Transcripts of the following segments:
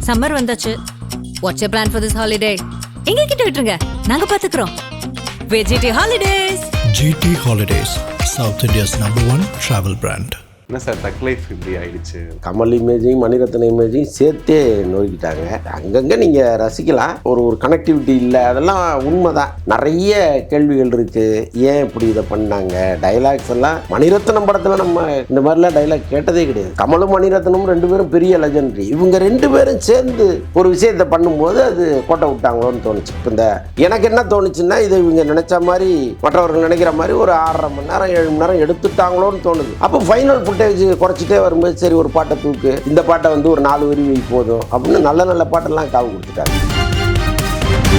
Summer வந்தாச்சு. What's your plan for this holiday? எங்க கிட்ட விட்டுருங்க, நாங்க பாத்துக்கிறோம். VGT holidays. GT Holidays, South India's #1 travel brand. என்ன சார் தக் லைஃப் இப்படி ஆயிடுச்சு? கமல் இமேஜையும் மணிரத்ன இமேஜையும் சேர்த்தே நோக்கிட்டாங்க. அங்கங்கே நீங்கள் ரசிக்கலாம், ஒரு கனெக்டிவிட்டி இல்லை, அதெல்லாம் உண்மைதான். நிறைய கேள்விகள் இருக்குது. ஏன் இப்படி இதை பண்ணாங்க? டைலாக்ஸ் எல்லாம் மணிரத்னம் படத்தில் நம்ம இந்த மாதிரிலாம் டைலாக் கேட்டதே கிடையாது. கமலும் மணிரத்னமும் ரெண்டு பேரும் பெரிய லெஜெண்டரி. இவங்க ரெண்டு பேரும் சேர்ந்து ஒரு விஷயத்தை பண்ணும்போது அது கோட்டை விட்டாங்களோன்னு தோணுச்சு. இப்போ இந்த எனக்கு என்ன தோணுச்சுன்னா, இதை இவங்க நினைச்ச மாதிரி மற்றவர்கள் நினைக்கிற மாதிரி ஒரு 6.5 மணி நேரம் 7 மணி நேரம் எடுத்துட்டாங்களோன்னு தோணுது. அப்போ ஃபைனல் குறைச்சிட்டே வரும்போது சரி ஒரு பாட்டை தூக்கு, இந்த பாட்டை வந்து ஒரு 4 வரி வை போதும் அப்படின்னு நல்ல நல்ல பாட்டெல்லாம் காவு கொடுத்துட்டாரு.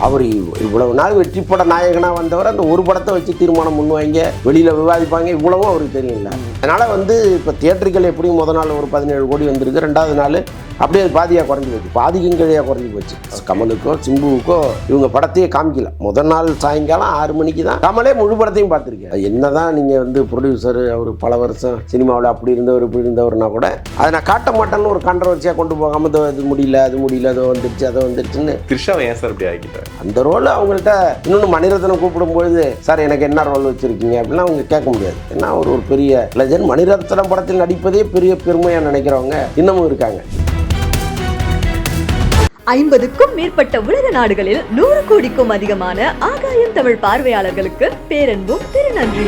அவர் இவ்வளவு நாள் வெற்றி பட நாயகனாக வந்தவர் அந்த ஒரு படத்தை வச்சு தீர்மானம் பண்ணுவாங்க, வெளியில் விவாதிப்பாங்க, இவ்வளவும் அவருக்கு தெரியல. அதனால் வந்து இப்போ தியேட்டர்கள் எப்படியும் முதல் நாள் ஒரு 17 கோடி வந்திருக்கு, 2வது நாள் அப்படியே அது பாதியாக குறைஞ்சி போச்சு, பாதிக்கும் கீழே குறைஞ்சி போச்சு. கமலுக்கோ சிம்புவுக்கோ இவங்க படத்தையே காமிக்கல. முதல் நாள் சாயங்காலம் 6 மணிக்கு தான் கமலே முழு படத்தையும் பார்த்துருக்கேன். என்னதான் நீங்கள் வந்து ப்ரொடியூசர் அவர் பல வருஷம் சினிமாவில் அப்படி இருந்தவர் இப்படி இருந்தவர்னா கூட அதை நான் காட்ட மாட்டேன்னு ஒரு கான்ட்ரவர்சியாக கொண்டு போகாமல் அது முடியல அதை வந்துருச்சு அதை வந்துருச்சுன்னு. த்ரிஷாவை ஏன் சார் இப்படி ஆகிட்டார்? அந்த ரோல் அவங்கள்ட்ட இன்னொன்று மணிரத்னம் கூப்பிடும்பொழுது சார் எனக்கு என்ன ரோல் வச்சுருக்கீங்க அப்படின்னா அவங்க கேட்க முடியாது. ஏன்னா ஒரு பெரிய லெஜண்ட் மணிரத்னம் படத்தில் நடிப்பதே பெரிய பெருமையாக நினைக்கிறவங்க இன்னமும் இருக்காங்க. 50க்கும் மேற்பட்ட உலக நாடுகளில் 100 கோடிக்கும் அதிகமான ஆகாயம் தமிழ் பார்வையாளர்களுக்கு பேரன்பும் திருநன்றி.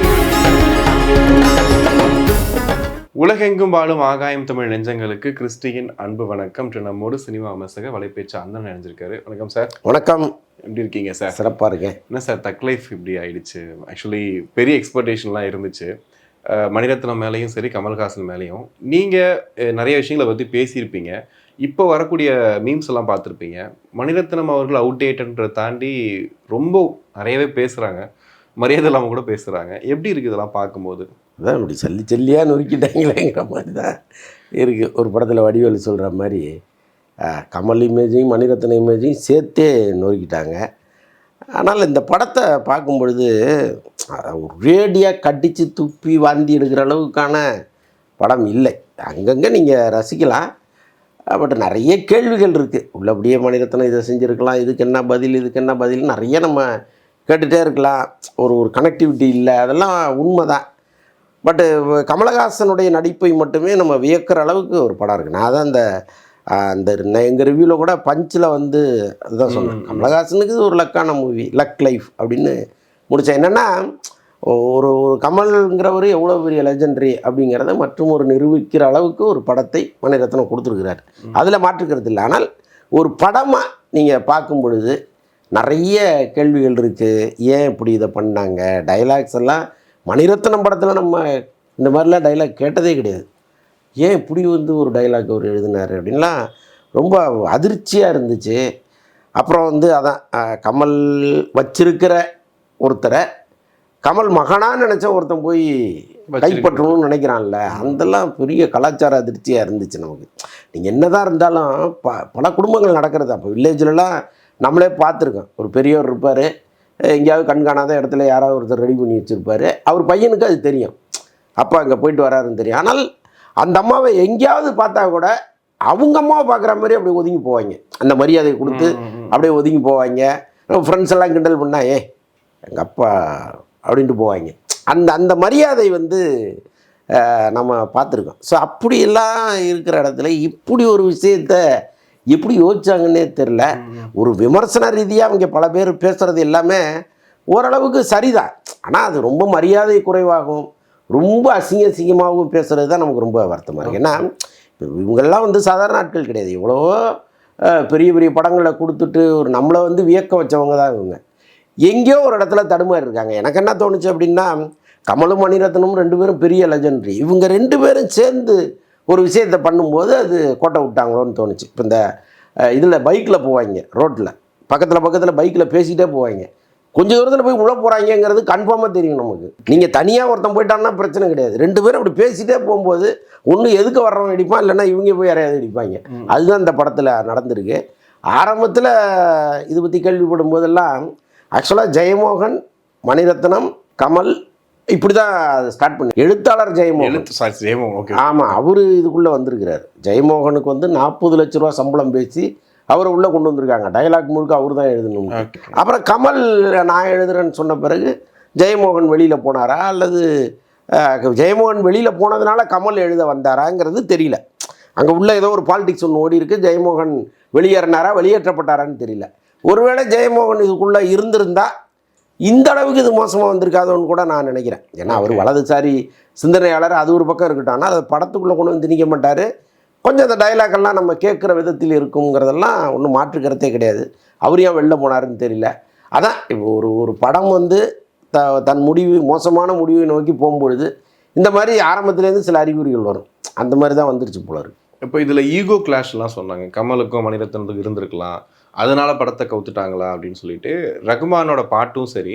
உலகெங்கும் வாழும் ஆகாயம் தமிழ் நெஞ்சங்களுக்கு கிறிஸ்டியின் அன்பு வணக்கம். நம்மோடு சினிமா விமர்சக வலைப்பேச்சு அண்ணன் நினைஞ்சிருக்காரு. வணக்கம் சார். வணக்கம். எப்படி இருக்கீங்க சார்? சிறப்பாக இருக்கேன். என்ன சார் தக் லைஃப் இப்படி ஆயிடுச்சு? ஆக்சுவலி பெரிய எக்ஸ்பெக்டேஷன்லாம் இருந்துச்சு மணிரத்னம் மேலேயும் சரி கமல்ஹாசன் மேலேயும். நீங்கள் நிறைய விஷயங்களை பற்றி பேசியிருப்பீங்க. இப்போ வரக்கூடிய மீம்ஸ் எல்லாம் பார்த்துருப்பீங்க. மணிரத்னம் அவர்கள் அவுடேட்டன்றதை தாண்டி ரொம்ப நிறையவே பேசுகிறாங்க, மரியாதை இல்லாமல் கூட பேசுகிறாங்க. எப்படி இருக்குது இதெல்லாம் பார்க்கும்போது? அதான் இப்படி சல்லியாக நொறுக்கிட்டாங்களேங்கிற மாதிரி தான் இருக்குது. ஒரு படத்தில் வடிவேலு சொல்கிற மாதிரி கமல் இமேஜையும் மணிரத்ன இமேஜையும் சேர்த்தே நொறுக்கிட்டாங்க. ஆனால் இந்த படத்தை பார்க்கும் பொழுது ரேடியாக கட்டிச்சு துப்பி வாந்தி எடுக்கிற அளவுக்கான படம் இல்லை. அங்கங்கே நீங்கள் ரசிக்கலாம், பட் நிறைய கேள்விகள் இருக்குது. உள்ளபடியே மணிரத்னம் இதை செஞ்சுருக்கலாம், இதுக்கு என்ன பதில் நிறைய நம்ம கேட்டுகிட்டே இருக்கலாம். ஒரு கனெக்டிவிட்டி இல்லை, அதெல்லாம் உண்மை தான். பட்டு கமலஹாசனுடைய நடிப்பை மட்டுமே நம்ம வியக்கிற அளவுக்கு ஒரு படம் இருக்குது. நான் தான் அந்த எங்கள் ரிவ்யூவில் கூட பஞ்சில் வந்து அதுதான் சொன்னேன், கமலஹாசனுக்கு இது ஒரு லக்கான மூவி, லக் லைஃப் அப்படின்னு முடித்தேன். என்னென்னா ஒரு கமல்ங்கிறவர் எவ்வளோ பெரிய லெஜெண்டரி அப்படிங்கிறத மற்றும் ஒரு நிரூபிக்கிற அளவுக்கு ஒரு படத்தை மணிரத்னம் கொடுத்துருக்கிறார். அதில் மாற்றுக்கிறது இல்லை. ஆனால் ஒரு படமாக நீங்கள் பார்க்கும் பொழுது நிறைய கேள்விகள் இருக்குது. ஏன் இப்படி இதை பண்ணாங்க? டைலாக்ஸ் எல்லாம் மணிரத்னம் படத்தில் நம்ம இந்த மாதிரிலாம் டைலாக் கேட்டதே கிடையாது. ஏன் இப்படி வந்து ஒரு டைலாக் அவர் எழுதினார் அப்படின்லாம் ரொம்ப அதிர்ச்சியாக இருந்துச்சு. அப்புறம் வந்து அதான் கமல் வச்சிருக்கிற ஒருத்தரை கமல் மகனான்னு நினச்சா ஒருத்தன் போய் கைப்பற்றணும்னு நினைக்கிறான்ல, அதெல்லாம் பெரிய கலாச்சார அதிர்ச்சியாக இருந்துச்சு நமக்கு. நீங்கள் என்ன தான் இருந்தாலும் பல குடும்பங்கள் நடக்கிறது. அப்போ வில்லேஜ்லலாம் நம்மளே பார்த்துருக்கோம். ஒரு பெரியவர் இருப்பார், எங்கேயாவது கண்காணாத இடத்துல யாராவது ஒருத்தர் ரெடி பண்ணி வச்சுருப்பார். அவர் பையனுக்கு அது தெரியும், அப்பா அங்கே போயிட்டு வராருன்னு தெரியும். ஆனால் அந்த அம்மாவை எங்கேயாவது பார்த்தா கூட அவங்க அம்மாவை பார்க்குற மாதிரி அப்படியே ஒதுங்கி போவாங்க. அந்த மரியாதையை கொடுத்து அப்படியே ஒதுங்கி போவாங்க. ஃப்ரெண்ட்ஸ் எல்லாம் கிண்டல் பண்ணா எங்கள் அப்பா அப்படின்ட்டு போவாங்க. அந்த மரியாதை வந்து நம்ம பார்த்துருக்கோம். ஸோ அப்படியெல்லாம் இருக்கிற இடத்துல இப்படி ஒரு விஷயத்த எப்படி யோசிச்சாங்கன்னே தெரில. ஒரு விமர்சன ரீதியாக அவங்க பல பேர் பேசுகிறது எல்லாமே ஓரளவுக்கு சரிதான். ஆனால் அது ரொம்ப மரியாதை குறைவாகவும் ரொம்ப அசிங்கமாகவும் பேசுகிறது தான் நமக்கு ரொம்ப வருத்தமாக இருக்குது. ஏன்னா இவங்கெல்லாம் வந்து சாதாரண ஆட்கள் கிடையாது. எவ்வளவோ பெரிய பெரிய படங்களை கொடுத்துட்டு ஒரு நம்மளை வந்து வியக்க வச்சவங்க தான் இவங்க. எங்கேயோ ஒரு இடத்துல தடுமாறி இருக்காங்க. எனக்கு என்ன தோணுச்சு அப்படின்னா, கமலும் மணிரத்னமும் ரெண்டு பேரும் பெரிய லெஜெண்டரி. இவங்க ரெண்டு பேரும் சேர்ந்து ஒரு விஷயத்தை பண்ணும்போது அது கோட்டை விட்டாங்களோன்னு தோணுச்சு. இப்போ இந்த இதில் பைக்கில் போவாங்க, ரோட்டில் பக்கத்தில் பைக்கில் பேசிகிட்டே போவாங்க. கொஞ்சம் தூரத்தில் போய் உள்ள போகிறாங்கிறது கன்ஃபார்மாக தெரியும் நமக்கு. நீங்கள் தனியாக ஒருத்தன் போயிட்டான்னா பிரச்சனை கிடையாது. ரெண்டு பேரும் அப்படி பேசிகிட்டே போகும்போது ஒன்று எதுக்கு வர்றவங்க அடிப்பான், இல்லைன்னா இவங்க போய் யாரையாவது அடிப்பாங்க. அதுதான் இந்த படத்தில் நடந்திருக்கு. ஆரம்பத்தில் இது பற்றி கேள்விப்படும் போதெல்லாம் ஆக்சுவலாக ஜெயமோகன், மணிரத்னம், கமல் இப்படி தான் ஸ்டார்ட் பண்ணி எழுத்தாளர் ஜெயமோகன். ஓகே. ஆமாம், அவர் இதுக்குள்ளே வந்திருக்கிறார். ஜெயமோகனுக்கு வந்து 40 லட்ச ரூபா சம்பளம் பேசி அவரை உள்ளே கொண்டு வந்திருக்காங்க. டயலாக் முழுக்க அவர் தான் எழுதணும். அப்புறம் கமல் நான் எழுதுறேன்னு சொன்ன பிறகு ஜெயமோகன் வெளியில் போனாரா அல்லது ஜெயமோகன் வெளியில் போனதுனால கமல் எழுத வந்தாராங்கிறது தெரியல. அங்கே உள்ள ஏதோ ஒரு பாலிடிக்ஸ் ஒன்று ஓடி இருக்குது. ஜெயமோகன் வெளியேறினாரா வெளியேற்றப்பட்டாரான்னு தெரியல. ஒருவேளை ஜெயமோகன் இதுக்குள்ளே இருந்திருந்தா இந்த அளவுக்கு இது மோசமாக வந்திருக்காதோன்னு கூட நான் நினைக்கிறேன். ஏன்னா அவர் வலதுசாரி சிந்தனையாளர், அது ஒரு பக்கம் இருக்கட்டும். ஆனால் அதை படத்துக்குள்ளே கொண்டு வந்து திணிக்க மாட்டார். கொஞ்சம் அந்த டைலாக்கெல்லாம் நம்ம கேட்குற விதத்தில் இருக்குங்கிறதெல்லாம் ஒன்றும் மாற்றுக்கிறதே கிடையாது. அவர் ஏன் வெளில போனாருன்னு தெரியல. அதான் இப்போ ஒரு படம் வந்து தன் மோசமான முடிவை நோக்கி போகும்பொழுது இந்த மாதிரி ஆரம்பத்துலேருந்து சில அறிகுறிகள் வரும். அந்த மாதிரி தான் வந்துருச்சு போல இருக்கு. இப்போ இதில் ஈகோ கிளாஷ்லாம் சொன்னாங்க. கமலுக்கும் மணிரத்னத்துக்கும் இருந்திருக்கலாம், அதனால படத்தை கவுத்துட்டாங்களா அப்படின்னு சொல்லிட்டு. ரகுமானோட பாட்டும் சரி,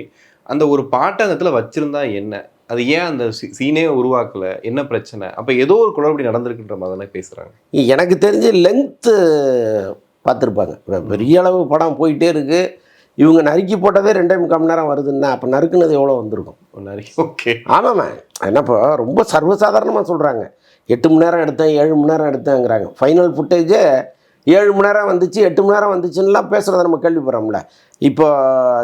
அந்த ஒரு பாட்டை அந்த இடத்துல வச்சிருந்தா என்ன, அது ஏன் அந்த சீனே உருவாக்கலை, என்ன பிரச்சனை, அப்போ ஏதோ ஒரு குளறுபடி நடந்திருக்குன்ற மாதிரி தானே பேசுகிறாங்க. எனக்கு தெரிஞ்சு லென்த்து பார்த்துருப்பாங்க. பெரிய அளவு படம் போயிட்டே இருக்குது, இவங்க நறுக்கி போட்டதே 2.5 மணி நேரம் வருதுன்னா அப்போ நறுக்குனது எவ்வளோ வந்திருக்கும்? ஓகே, ஆமாம்மா. என்னப்போ ரொம்ப சர்வசாதாரணமாக சொல்கிறாங்க. 8 மணி நேரம் எடுத்தேன், 7 மணி நேரம் எடுத்தேங்கிறாங்க. ஃபைனல் ஃபுட்டேஜே 7 மணி நேரம் வந்துச்சு, 8 மணி நேரம் வந்துச்சுன்னெலாம் பேசுகிறத நம்ம கேள்விப்படுறோம்ல. இப்போ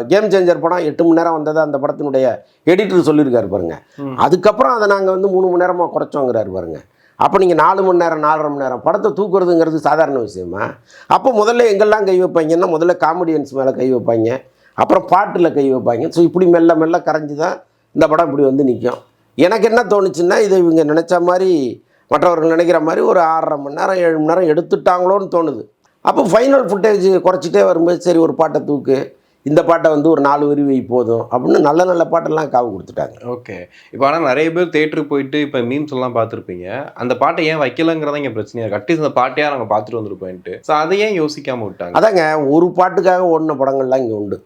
கேம் சேஞ்சர் படம் 8 மணி நேரம் வந்ததை அந்த படத்தினுடைய எடிட்டர் சொல்லியிருக்காரு பாருங்க. அதுக்கப்புறம் அதை நாங்கள் வந்து 3 மணி நேரமாக குறைச்சோங்கிறாரு பாருங்க. அப்போ நீங்கள் 4 மணி நேரம் 4.5 மணி நேரம் படத்தை தூக்குறதுங்கிறது சாதாரண விஷயமா? அப்போ முதல்ல எங்கெல்லாம் கை வைப்பாங்கன்னா, முதல்ல காமெடியன்ஸ் மேலே கை வைப்பாங்க, அப்புறம் பாட்டில் கை வைப்பாங்க. ஸோ இப்படி மெல்ல மெல்ல கரைஞ்சி தான் இந்த படம் இப்படி வந்து நிற்கும். எனக்கு என்ன தோணுச்சுன்னா, இதை இவங்க நினச்ச மாதிரி, மற்றவர்கள் நினைக்கிற மாதிரி ஒரு 6.5 மணி நேரம் 7 மணி நேரம் எடுத்துட்டாங்களோன்னு தோணுது. அப்போ ஃபைனல் ஃபுட்டேஜ் குறைச்சிட்டே வரும்போது சரி ஒரு பாட்டை தூக்கு, இந்த பாட்டை வந்து ஒரு 4 வரி வை போதும் அப்படின்னு நல்ல நல்ல பாட்டெல்லாம் காவு கொடுத்துட்டாங்க. ஓகே. இப்போ ஆனால் நிறைய பேர் தேட்டருக்கு போயிட்டு இப்போ மீம்ஸ் எல்லாம் பார்த்துருப்பீங்க, அந்த பாட்டை ஏன் வைக்கலங்கிறத இங்கே பிரச்சனையாக இருக்குது. அட்லீஸ்ட் அந்த பாட்டையாக நாங்கள் பார்த்துட்டு வந்துருப்போன்ட்டு. ஸோ அதை ஏன் யோசிக்காமல் விட்டாங்க? அதாங்க, ஒரு பாட்டுக்காக ஓடின படங்கள்லாம் இங்கே உண்டு.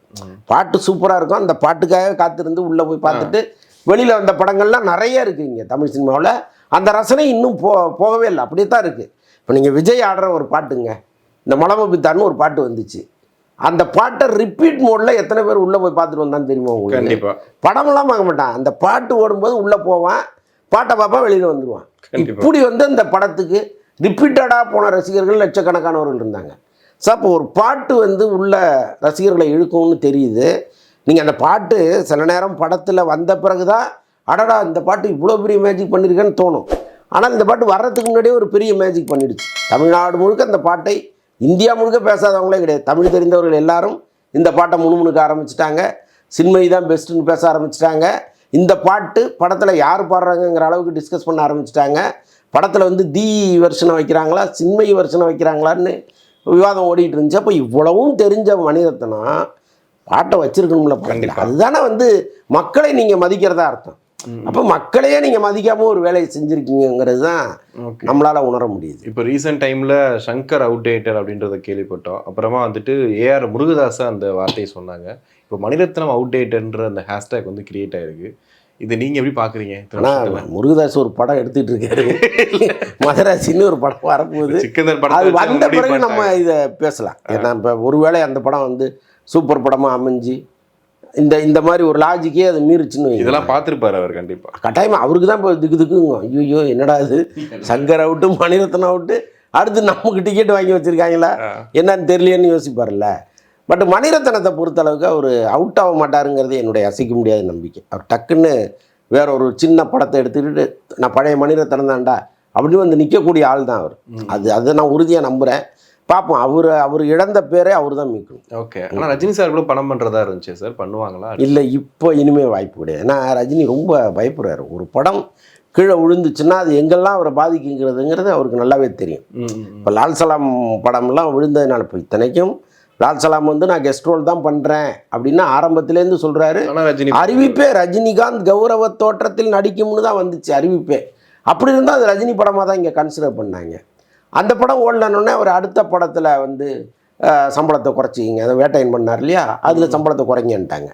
பாட்டு சூப்பராக இருக்கும், அந்த பாட்டுக்காக காத்திருந்து உள்ளே போய் பார்த்துட்டு வெளியில் வந்த படங்கள்லாம் நிறைய இருக்குது இங்கே தமிழ் சினிமாவில். அந்த ரசனை இன்னும் போகவே இல்லை, அப்படியே தான் இருக்குது. இப்போ நீங்கள் விஜய் ஆடுற ஒரு பாட்டுங்க, இந்த மலமபித்தான்னு ஒரு பாட்டு வந்துச்சு. அந்த பாட்டை ரிப்பீட் மோடில் எத்தனை பேர் உள்ளே போய் பார்த்துட்டு வந்தான்னு தெரியுமா உங்களுக்கு? கண்டிப்பாக. படமெல்லாம் பார்க்க மாட்டான், அந்த பாட்டு ஓடும்போது உள்ளே போவான், பாட்டை பார்ப்பான், வெளியில் வந்துடுவான். இப்படி வந்து அந்த படத்துக்கு ரிப்பீட்டடாக போன ரசிகர்கள் லட்சக்கணக்கானவர்கள் இருந்தாங்க. ஸோ அப்போ ஒரு பாட்டு வந்து உள்ள ரசிகர்களை இழுக்கும்னு தெரியுது. நீங்கள் அந்த பாட்டு சில நேரம் படத்தில் வந்த பிறகு தான் அடடா இந்த பாட்டு இவ்வளோ பெரிய மேஜிக் பண்ணியிருக்கேன்னு தோணும். ஆனால் இந்த பாட்டு வர்றதுக்கு முன்னாடியே ஒரு பெரிய மேஜிக் பண்ணிடுச்சு. தமிழ்நாடு முழுக்க அந்த பாட்டை, இந்தியா முழுக்க பேசாதவங்களே கிடையாது, தமிழ் தெரிந்தவர்கள் எல்லாரும் இந்த பாட்டை முணுமுணுக்க ஆரம்பிச்சிட்டாங்க. சின்மை தான் பெஸ்ட்டுன்னு பேச ஆரம்பிச்சிட்டாங்க. இந்த பாட்டு படத்தில் யார் பாடுறாங்கங்கிற அளவுக்கு டிஸ்கஸ் பண்ண ஆரம்பிச்சிட்டாங்க. படத்தில் வந்து தி வெர்ஷனை வைக்கிறாங்களா, சின்மை வெர்ஷனை வைக்கிறாங்களான்னு விவாதம் ஓடிட்டு இருந்துச்சு. அப்போ இவ்வளவும் தெரிஞ்ச மணிரத்னம் பாட்டை வச்சிருக்கணும்ல. அதுதானே வந்து மக்களை நீங்கள் மதிக்கிறதா அர்த்தம். அப்போ மக்களையே நீங்கள் மதிக்காமல் ஒரு வேலையை செஞ்சுருக்கீங்கிறது தான் நம்மளால் உணர முடியுது. இப்போ ரீசெண்ட் டைமில் சங்கர் அவுடேட்டர் அப்படின்றத கேள்விப்பட்டோம். அப்புறமா வந்துட்டு ஏஆர் முருகதாஸ் அந்த வார்த்தையை சொன்னாங்க. இப்போ மணிரத்னம் அவுடேட்டர்ன்ற அந்த ஹேஷ்டேக் வந்து கிரியேட் ஆகிருக்கு. இது நீங்கள் எப்படி பார்க்குறீங்க? ஆனால் முருகதாஸ் ஒரு படம் எடுத்துகிட்டு இருக்காரு, மதராசின்னு ஒரு படம் வரப்போகுது. அது வந்த பிறகு நம்ம இதை பேசலாம். ஏன்னா இப்போ ஒருவேளை அந்த படம் வந்து சூப்பர் படமாக அமைஞ்சு இந்த மாதிரி ஒரு லாஜிக்கே அது மீறிச்சுன்னு இதெல்லாம் பார்த்துருப்பாரு அவர். கண்டிப்பாக கட்டாயமாக அவருக்கு தான் இப்போ திக்குங்க. ஐயோ என்னடா இது, சங்கர் அவுட்டு மணிரத்னம் அவுட்டு, அடுத்து நமக்கு டிக்கெட் வாங்கி வச்சுருக்காங்களா என்னன்னு தெரியலையேன்னு யோசிப்பார்ல. பட் மணிரத்னத்தை பொறுத்தளவுக்கு அவர் அவுட் ஆக மாட்டாருங்கிறது என்னுடைய அசைக்க முடியாத நம்பிக்கை. அவர் டக்குன்னு வேற ஒரு சின்ன படத்தை எடுத்துக்கிட்டு நான் பழைய மணிரத்னம் தான்டா அப்படின்னு வந்து நிற்கக்கூடிய ஆள் தான் அவர். அதை நான் உறுதியாக நம்புகிறேன். பார்ப்போம், அவர் இழந்த பேரே அவர் தான் மீட்கணும். ஓகே. ஆனால் ரஜினி சார் கூட பணம் பண்ணுறதா இருந்துச்சு சார், பண்ணுவாங்களா? இல்லை, இப்போ இனிமேல் வாய்ப்பு கிடையாது. ஏன்னா ரஜினி ரொம்ப பயப்படுறாரு. ஒரு படம் கீழே விழுந்துச்சுன்னா அது எங்கெல்லாம் அவரை பாதிக்குங்கிறதுங்கிறது அவருக்கு நல்லாவே தெரியும். இப்போ லால் சலாம் படம்லாம் விழுந்ததுனால, இப்போ இத்தனைக்கும் லால் சலாம் வந்து நான் கெஸ்ட் ரோல் தான் பண்ணுறேன் அப்படின்னா ஆரம்பத்துலேருந்து சொல்கிறாரு. அறிவிப்பே ரஜினிகாந்த் கௌரவ தோற்றத்தில் நடிக்கும்னு தான் வந்துச்சு அறிவிப்பே. அப்படி இருந்தால் அது ரஜினி படமாக தான் இங்கே கன்சிடர் பண்ணாங்க. அந்த படம் ஓடலன்னொடனே அவர் அடுத்த படத்தில் வந்து சம்பளத்தை குறைச்சிங்க, அதை வேட்டையன் பண்ணார் இல்லையா, அதில் சம்பளத்தை குறைங்கன்ட்டாங்க.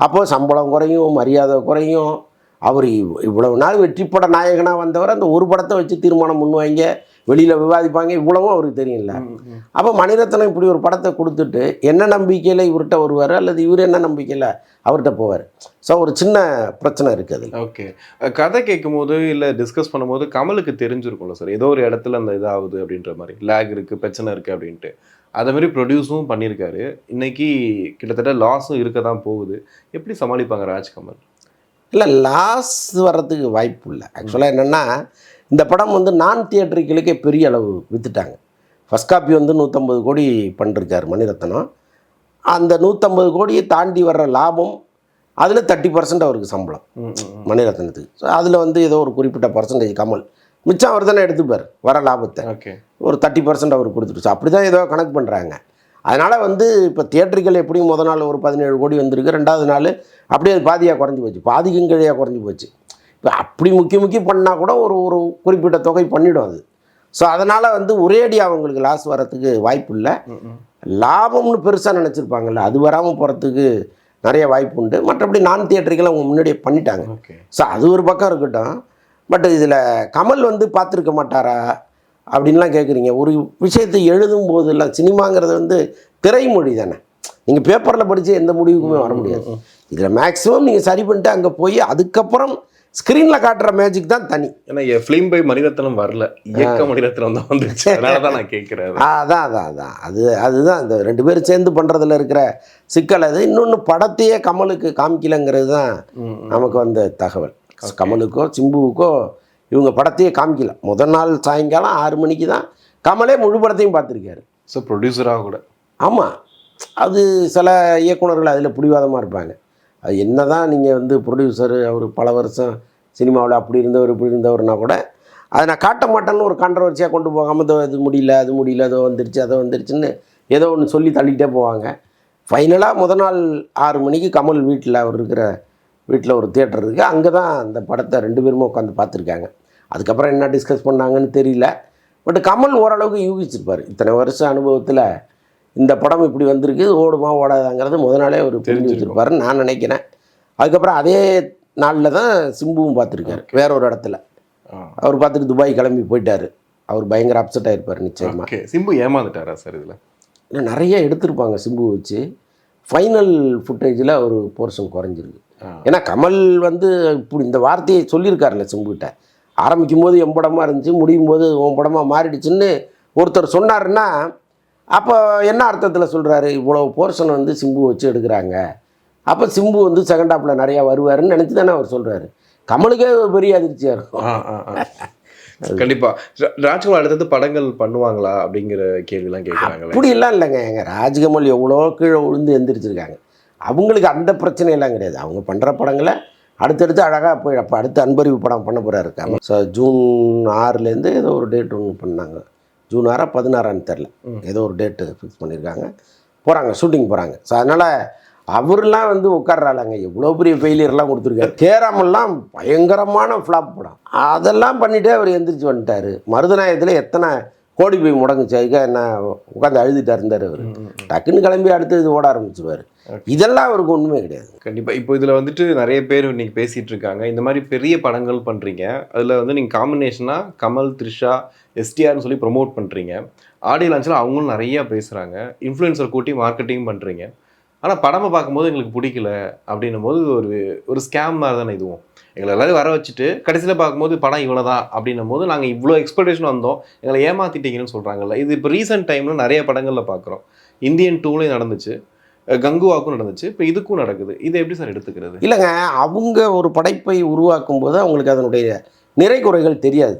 அப்போது சம்பளம் குறையும், மரியாதை குறையும். அவர் இவ்வளவு நாள் வெற்றி பட நாயகனாக வந்தவர் அந்த ஒரு படத்தை வச்சு தீர்மானம் பண்ணுவாங்க, வெளியில் விவாதிப்பாங்க, இவ்வளவும் அவருக்கு தெரியல. அப்போ மணிரத்னம் இப்படி ஒரு படத்தை கொடுத்துட்டு என்ன நம்பிக்கையில் இவர்கிட்ட வருவார், அல்லது இவர் என்ன நம்பிக்கையில் அவர்கிட்ட போவார். ஸோ ஒரு சின்ன பிரச்சனை இருக்குது. ஓகே. கதை கேட்கும் போது இல்லை டிஸ்கஸ் பண்ணும்போது கமலுக்கு தெரிஞ்சிருக்கும்ல சார், ஏதோ ஒரு இடத்துல அந்த இதாகுது அப்படின்ற மாதிரி லேக் இருக்குது, பிரச்சனை இருக்குது அப்படின்ட்டு. அதே மாதிரி ப்ரொடியூஸும் பண்ணியிருக்காரு. இன்னைக்கு கிட்டத்தட்ட லாஸும் இருக்க தான் போகுது. எப்படி சமாளிப்பாங்க ராஜ்கமல்? இல்லை, லாஸ் வர்றதுக்கு வாய்ப்பு இல்லை. ஆக்சுவலாக என்னென்னா, இந்த படம் வந்து நான் தியேட்டருக்களுக்கே பெரிய அளவு விற்றுட்டாங்க. ஃபஸ்ட் காப்பி வந்து 150 கோடி பண்ணிருக்கார் மணிரத்னம். அந்த 150 கோடியை தாண்டி வர்ற லாபம் அதில் 30% அவருக்கு சம்பளம் மணிரத்னத்துக்கு. ஸோ அதில் வந்து ஏதோ ஒரு குறிப்பிட்ட பர்சன்டேஜ் கமல், மிச்சம் அவர் தானே எடுத்துப்பார் வர லாபத்தை. ஓகே, ஒரு 30% அவருக்கு கொடுத்துருச்சு. அப்படி தான் ஏதோ கணக்கு பண்ணுறாங்க. அதனால் வந்து இப்போ தியேட்டர்கள் எப்படியும் முதல் நாள் ஒரு 17 கோடி வந்திருக்கு, 2வது நாள் அப்படியே அது பாதியாக குறைஞ்சி போச்சு, பாதிக்கும் கீழே குறைஞ்சி போச்சு. இப்போ அப்படி முக்கியம் பண்ணால் கூட ஒரு ஒரு குறிப்பிட்ட தொகை பண்ணிவிடும் அது. ஸோ அதனால் வந்து ஒரேடி அவங்களுக்கு லாஸ் வரத்துக்கு வாய்ப்பு இல்லை. லாபம்னு பெருசாக நினச்சிருப்பாங்கல்ல, அது வராமல் போகிறதுக்கு நிறைய வாய்ப்பு உண்டு. மற்றபடி நான் தியேட்டர்கள் அவங்க முன்னாடியே பண்ணிட்டாங்க. ஸோ அது ஒரு பக்கம் இருக்கட்டும். பட் இதில் கமல் வந்து பார்த்துருக்க மாட்டாரா அப்படின்லாம் கேட்குறீங்க. ஒரு விஷயத்தை எழுதும் போதெல்லாம் சினிமாங்கிறது வந்து திரைமொழி தானே, நீங்கள் பேப்பரில் படித்து எந்த முடிவுக்குமே வர முடியாது. இதில் மேக்ஸிமம் நீங்கள் சரி பண்ணிட்டு அங்கே போய் அதுக்கப்புறம் ஸ்க்ரீனில் காட்டுற மேஜிக் தான் தனி. ஏன்னா ஃபிலிம் பை மணிரத்னம் வரல, இயக்க மணிரத்னம் தான் வந்துச்சு. அதனால தான் நான் கேட்குறேன். அதான் அதுதான் இந்த 2 பேரும் சேர்ந்து பண்ணுறதுல இருக்கிற சிக்கல். அது இன்னொன்று படத்தையே கமலுக்கு காமிக்கலைங்கிறது தான் நமக்கு வந்த தகவல். கமலுக்கோ சிம்புவுக்கோ இவங்க படத்தையே காமிக்கல. முதல் நாள் சாயங்காலம் 6 மணிக்கு தான் கமலே முழு படத்தையும் பார்த்துருக்காரு. ஸோ ப்ரொடியூசராக கூட. ஆமாம், அது சில இயக்குனர்கள் அதில் பிடிவாதமாக இருப்பாங்க. அது என்ன தான் நீங்கள் வந்து ப்ரொடியூசரு, அவர் பல வருஷம் சினிமாவில் அப்படி இருந்தவர் இப்படி இருந்தவர்னா கூட அதை நான் காட்ட மாட்டேன்னு ஒரு கான்ட்ரவர்சியாக கொண்டு போகாமல் இதோ இது முடியல அது முடியல, அதோ வந்துருச்சு அதோ வந்துருச்சுன்னு ஏதோ ஒன்று சொல்லி தள்ளிக்கிட்டே போவாங்க. ஃபைனலாக முதல் நாள் 6 மணிக்கு கமல் வீட்டில், அவர் இருக்கிற வீட்டில் ஒரு தியேட்டர் இருக்குது, அங்கே தான் அந்த படத்தை 2 பேருமே உட்காந்து பார்த்துருக்காங்க. அதுக்கப்புறம் என்ன டிஸ்கஸ் பண்ணாங்கன்னு தெரியல. பட் கமல் ஓரளவுக்கு யூகிச்சிருப்பார். இத்தனை வருஷம் அனுபவத்தில் இந்த படம் இப்படி வந்திருக்கு, ஓடுமா ஓடாதாங்கிறது முதல் நாளே அவர் தெரிஞ்சு வச்சுருப்பாருன்னு நான் நினைக்கிறேன். அதுக்கப்புறம் அதே நாளில் தான் சிம்புவும் பார்த்துருக்காரு வேற ஒரு இடத்துல. அவர் பார்த்துட்டு துபாய் கிளம்பி போயிட்டார். அவர் பயங்கர அப்செட் ஆகிருப்பார் நிச்சயமாக. சிம்பு ஏமாந்துட்டாரா சார் இதில்? இன்னும் நிறைய எடுத்திருப்பாங்க சிம்பு வச்சு. ஃபைனல் ஃபுட்டேஜில் ஒரு போர்ஷன் குறைஞ்சிருக்கு. ஏன்னா கமல் வந்து இப்படி இந்த வார்த்தையை சொல்லியிருக்காருல்ல சிம்புக்கிட்ட, ஆரம்பிக்கும் போது என் படமாக இருந்துச்சு, முடியும் போது உன் படமாக மாறிடுச்சுன்னு ஒருத்தர் சொன்னாருன்னா அப்போ என்ன அர்த்தத்தில் சொல்கிறாரு? இவ்வளோ போர்ஷன் வந்து சிம்பு வச்சு எடுக்கிறாங்க, அப்போ சிம்பு வந்து செகண்ட் ஹாஃபில் நிறையா வருவாருன்னு நினச்சி தானே அவர் சொல்கிறாரு. கமலுக்கே பெரிய அதிர்ச்சியாக இருக்கும். கண்டிப்பாக ராஜ்கமல் அடுத்தது படங்கள் பண்ணுவாங்களா அப்படிங்கிற கேள்விலாம் கேட்குறாங்க. அப்படிலாம் இல்லைங்க, எங்கள் ராஜ்கமல் எவ்வளோ கீழே விழுந்து எந்திரிச்சிருக்காங்க. அவங்களுக்கு அந்த பிரச்சனையெல்லாம் கிடையாது. அவங்க பண்ணுற படங்களை அடுத்தடுத்து அழகாக போய் அப்போ அடுத்து அன்பறிவு படம் பண்ண போகிறாரு இருக்காங்க. ஸோ ஜூன் 6 ஏதோ ஒரு டேட் ஒன்று பண்ணாங்க, ஜூன் 6 16 தெரில, ஏதோ ஒரு டேட்டு ஃபிக்ஸ் பண்ணியிருக்காங்க, போகிறாங்க ஷூட்டிங் போகிறாங்க. ஸோ அதனால் அவர்லாம் வந்து உட்கார்றாங்க. எவ்வளோ பெரிய ஃபெயிலியர்லாம் கொடுத்துருக்காரு. கேராமெல்லாம் பயங்கரமான ஃப்ளாப் படம், அதெல்லாம் பண்ணிவிட்டு அவர் எந்திரிச்சு வந்துட்டார். மருதநாயகத்தில் எத்தனை கோடி போய் முடங்குச்சு, அதுக்காக என்ன உட்காந்து அழுதுட்டு இருந்தார் அவர். டக்குன்னு கிளம்பி அடுத்து இது ஓட ஆரம்பிச்சுவார். இதெல்லாம் அவருக்கு ஒன்றுமே கிடையாது. கண்டிப்பாக. இப்போ இதில் வந்துட்டு நிறைய பேர் இன்றைக்கி பேசிகிட்டு இருக்காங்க, இந்த மாதிரி பெரிய படங்கள் பண்ணுறீங்க, அதில் வந்து நீங்கள் காம்பினேஷனாக கமல், த்ரிஷா, எஸ்டிஆர்னு சொல்லி ப்ரொமோட் பண்ணுறீங்க, ஆடியோ லான்ச்சில் அவங்களும் நிறையா பேசுகிறாங்க, இன்ஃப்ளூயன்சர் கூட்டி மார்க்கெட்டிங் பண்ணுறீங்க. ஆனால் படமை பார்க்கும்போது எங்களுக்கு பிடிக்கல அப்படின்னும் போது ஒரு ஸ்கேம் மாதிரி தானே இதுவும். எங்களை எல்லோரும் வர வச்சுட்டு கடைசியில் பார்க்கும்போது படம் இவ்வளோ தான் அப்படின்னும் போது நாங்கள் இவ்வளோ எக்ஸ்பெக்டேஷன் வந்தோம், எங்களை ஏமாற்றிட்டீங்கன்னு சொல்கிறாங்கல்ல. இது இப்போ ரீசெண்ட் டைமில் நிறைய படங்களில் பார்க்குறோம். இந்தியன் 2லையும் நடந்துச்சு, கங்குவாக்கும் நடந்துச்சு, இப்போ இதுக்கும் நடக்குது. இதை எப்படி சார் எடுத்துக்கிறது? இல்லைங்க, அவங்க ஒரு படைப்பை உருவாக்கும் போது அவங்களுக்கு அதனுடைய நிறை குறைகள் தெரியாது.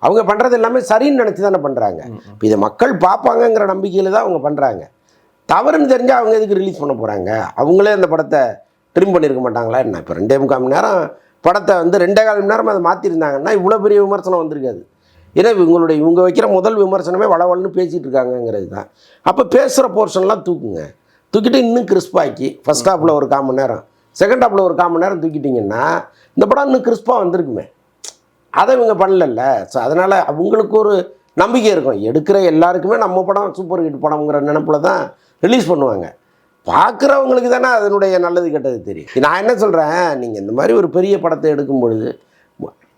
அவங்க பண்ணுறது எல்லாமே சரின்னு நினச்சி தானே பண்ணுறாங்க. இப்போ இதை மக்கள் பார்ப்பாங்கங்கிற நம்பிக்கையில் தான் அவங்க பண்ணுறாங்க. தவறுன்னு தெரிஞ்சால் அவங்க எதுக்கு ரிலீஸ் பண்ண போகிறாங்க? அவங்களே அந்த படத்தை ட்ரிம் பண்ணியிருக்க மாட்டாங்களா என்ன? இப்போ 2.25 மணி நேரம் படத்தை வந்து 2.25 மணி நேரம் அதை மாற்றிருந்தாங்கன்னா இவ்வளோ பெரிய விமர்சனம் வந்திருக்காது. ஏன்னா இவங்க வைக்கிற முதல் விமர்சனமே வளவலன்னு பேசிகிட்டு இருக்காங்கங்கிறது தான். அப்போ பேசுகிற போர்ஷன்லாம் தூக்குங்க, தூக்கிட்டு இன்னும் கிறிஸ்பாக்கி ஃபஸ்ட் ஹாஃபில் ஒரு 1/4 மணி நேரம், செகண்ட் ஹாஃபில் ஒரு 1/4 மணி நேரம் தூக்கிட்டிங்கன்னா இந்த படம் இன்னும் கிறிஸ்பாக வந்திருக்குமே. அதை இவங்க பண்ணல. ஸோ அதனால் அவங்களுக்கு ஒரு நம்பிக்கை இருக்கும், எடுக்கிற எல்லாருக்குமே நம்ம படம் சூப்பர் ஹிட் படம்ங்கிற நினைப்பில் தான் ரிலீஸ் பண்ணுவாங்க. பார்க்குறவங்களுக்கு தானே அதனுடைய நல்லது கெட்டது தெரியும். நான் என்ன சொல்கிறேன், நீங்கள் இந்த மாதிரி ஒரு பெரிய படத்தை எடுக்கும் பொழுது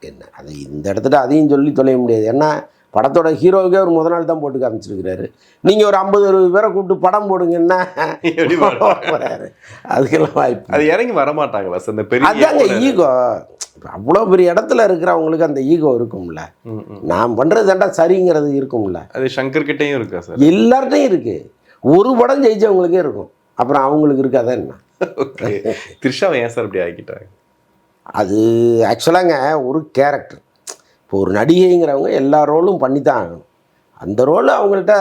என்ன அதை இந்த இடத்துல அதையும் சொல்லி தொலைய முடியாது. ஏன்னா படத்தோட ஹீரோவுக்கே ஒரு முத நாள் தான் போட்டு காமிச்சிருக்கிறாரு. நீங்கள் ஒரு 50-60 பேரை கூப்பிட்டு படம் போடுங்கன்னா எப்படி போறாரு. அதுக்கெல்லாம் வாய்ப்பு அது இறங்கி வரமாட்டாங்களா சார்? இந்த அதாங்க பெரிய ஈகோ. அவ்வளோ பெரிய இடத்துல இருக்கிறவங்களுக்கு அந்த ஈகோ இருக்கும்ல. நான் பண்ணுறது தாண்டா சரிங்கிறது இருக்கும்ல. அது சங்கர் கிட்டேயும் இருக்கா சார்? எல்லார்ட்டையும் இருக்குது. ஒரு படம் ஜெயிச்சவங்களுக்கே இருக்கும், அப்புறம் அவங்களுக்கு இருக்காதா என்ன? ஓகே, த்ரிஷாவை ஏன் சார் இப்படி ஆக்கிட்டாங்க? அது ஆக்சுவலாங்க ஒரு கேரக்டர். இப்போ ஒரு நடிகைங்கிறவங்க எல்லா ரோலும் பண்ணி தான் ஆகணும். அந்த ரோல் அவங்கள்ட்ட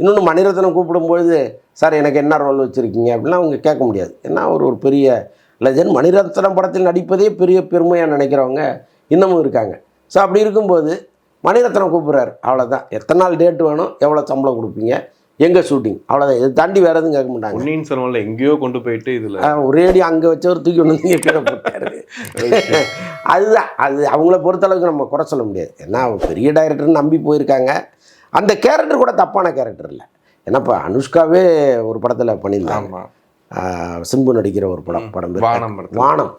இன்னொன்று மணிரத்னம் கூப்பிடும்பொழுது சார் எனக்கு என்ன ரோல் வச்சுருக்கீங்க அப்படின்னா அவங்க கேட்க முடியாது. ஏன்னா ஒரு பெரிய லெஜண்ட். மணிரத்னம் படத்தில் நடிப்பதே பெரிய பெருமையாக நினைக்கிறவங்க இன்னமும் இருக்காங்க. ஸோ அப்படி இருக்கும்போது மணிரத்னம் கூப்பிட்றாரு, அவ்வளோதான். எத்தனை நாள் டேட் வேணும், எவ்வளோ சம்பளம் கொடுப்பீங்க, எங்கே ஷூட்டிங், அவ்வளோதான். இதை தாண்டி வேறு எதுவும் கேட்க மாட்டாங்க. பொன்னியின் செல்வன்ல எங்கேயோ கொண்டு போயிட்டு இதில் ஒரேடி அங்கே வச்சவர் தூக்கி ஒன்று நீங்கள் கீழே போட்டாரு. அதுதான் அது அவங்கள பொறுத்தளவுக்கு நம்ம குறை சொல்ல முடியாது. ஏன்னா அவங்க பெரிய டைரக்டர்னு நம்பி போயிருக்காங்க. அந்த கேரக்டர் கூட தப்பான கேரக்டர் இல்லை. ஏன்னா இப்போ அனுஷ்காவே ஒரு படத்தில் பண்ணியிருந்தாங்க, சிம்பு நடிக்கிற ஒரு படம் வானம்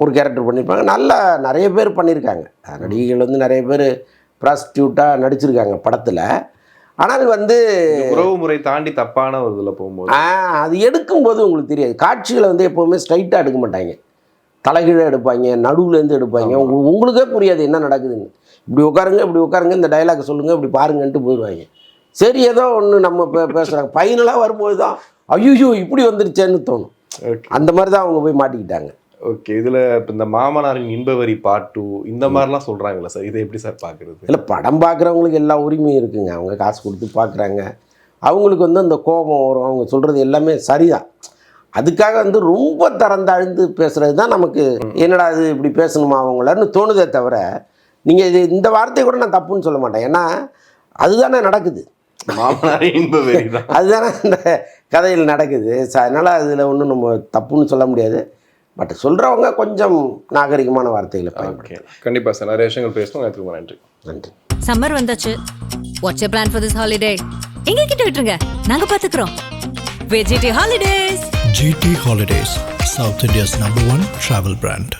ஒரு கேரக்டர் பண்ணியிருப்பாங்க. நல்லா நிறைய பேர் பண்ணியிருக்காங்க. நடிகைகள் வந்து நிறைய பேர் ப்ராஸ்டியூட்டாக நடிச்சிருக்காங்க படத்தில். ஆனால் வந்து உறவு முறை தாண்டி தப்பான ஒரு இதில் போகும்போது அது எடுக்கும்போது உங்களுக்கு தெரியாது. காட்சிகளை வந்து எப்போவுமே ஸ்ட்ரைட்டாக எடுக்க மாட்டாங்க, தலைகீழாக எடுப்பாங்க, நடுவுலேருந்து எடுப்பாங்க. உங்களுக்கே புரியாது என்ன நடக்குதுன்னு. இப்படி உட்காருங்க இந்த டைலாக் சொல்லுங்கள், இப்படி பாருங்கன்ட்டு போயிடுவாங்க. சரி ஏதோ ஒன்று நம்ம பேசுகிறாங்க, ஃபைனலாக வரும்போது தான் ஐயோ இப்படி வந்துருச்சேன்னு தோணும். அந்த மாதிரி தான் அவங்க போய் மாட்டிக்கிட்டாங்க. ஓகே, இதில் இப்போ இந்த மாமனாரின் இன்பவரி பார்ட் 2 இந்த மாதிரிலாம் சொல்கிறாங்களா சார்? இதை எப்படி சார் பார்க்குறது? இல்லை, படம் பார்க்குறவங்களுக்கு எல்லா உரிமையும் இருக்குங்க. அவங்க காசு கொடுத்து பார்க்குறாங்க. அவங்களுக்கு வந்து அந்த கோபம் வரும். அவங்க சொல்கிறது எல்லாமே சரிதான். அதுக்காக வந்து ரொம்ப தரந்தாழ்ந்து பேசுகிறது தான் நமக்கு என்னடா அது இப்படி பேசணுமா அவங்களன்னு தோணுதே தவிர, நீங்கள் இந்த வார்த்தையை கூட நான் தப்புன்னு சொல்ல மாட்டேன். ஏன்னா அதுதானே நடக்குது. மாமனாரின் இன்பவரி தான் அதுதானே இந்த கதையில் நடக்குது. அதனால் அதில் ஒன்றும் நம்ம தப்புன்னு சொல்ல முடியாது. பட் சொல்கிறவங்க கொஞ்சம் நாகரிகமான வார்த்தைகளை பயன்படுத்த. கண்டிப்பாக சார், நிறைய விஷயங்கள் பேசணும். ரொம்ப நன்றி. நன்றி. சம்மர் வந்தாச்சு. What's your plan for this holiday? எங்க கிட்ட விட்டுருங்க, நாங்க பாத்துக்கிறோம். VGT Holidays. GT Holidays, South India's #1 travel brand.